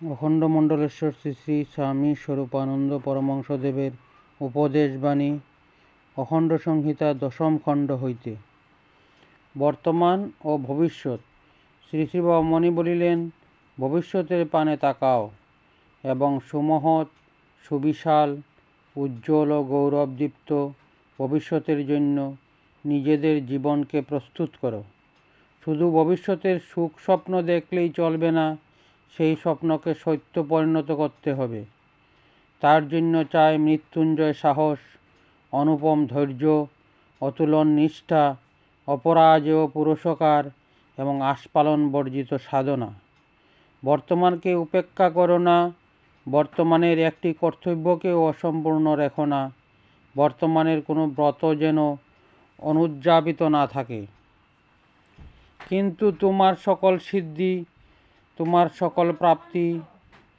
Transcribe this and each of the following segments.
অখণ্ড মণ্ডলেশ্বর শ্রী শ্রী স্বামী স্বরূপানন্দ পরমহংসদেবের উপদেশবাণী অখণ্ড সংহিতা দশম খণ্ড হইতে। বর্তমান ও ভবিষ্যৎ। শ্রী শ্রী বামনি বলিলেন, ভবিষ্যতের পানে তাকাও এবং সুমহৎ, সুবিশাল, উজ্জ্বল ও গৌরবদীপ্ত ভবিষ্যতের জন্য নিজেদের জীবনকে প্রস্তুত করো। শুধু ভবিষ্যতের সুখ স্বপ্ন দেখলেই চলবে না, সেই স্বপ্নকে সত্য পরিণত করতে হবে। তার জন্য চাই মৃত্যুঞ্জয় সাহস, অনুপম ধৈর্য, অতুলন নিষ্ঠা, অপরাজেয় পুরুষকার এবং আস্ফালন বর্জিত সাধনা। বর্তমানকে উপেক্ষা করো না, বর্তমানের একটি কর্তব্যকেও অসম্পূর্ণ রেখো না। বর্তমানের কোনো ব্রত যেন অনুযাপিত না থাকে। কিন্তু তোমার সকল সিদ্ধি, তোমার সকল প্রাপ্তি,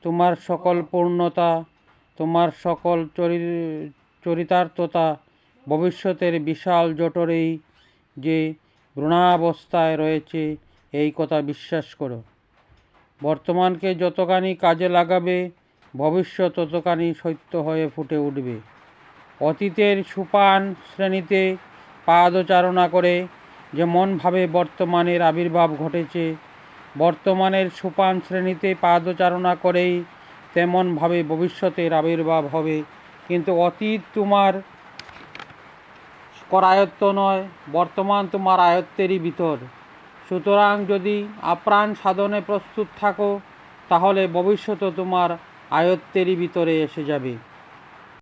তোমার সকল পূর্ণতা, তোমার সকল চরিতার্থতা ভবিষ্যতের বিশাল জঠরেই যে ভ্রূণাবস্থায় রয়েছে, এই কথা বিশ্বাস করো। বর্তমানকে যতখানি কাজে লাগাবে, ভবিষ্যৎ ততখানি সত্য হয়ে ফুটে উঠবে। অতীতের সোপান শ্রেণীতে পাদচারণা করে যেমনভাবে বর্তমানের আবির্ভাব ঘটেছে, বর্তমানের সোপান শ্রেণীতে পাদচারণা করেই তেমনভাবে ভবিষ্যতের আবির্ভাব হবে। কিন্তু অতীত তোমার করায়ত্ত নয়, বর্তমান তোমার আয়ত্তেরই ভিতর। সুতরাং যদি আপ্রাণ সাধনে প্রস্তুত থাকো, তাহলে ভবিষ্যৎও তোমার আয়ত্তেরই ভিতরে এসে যাবে।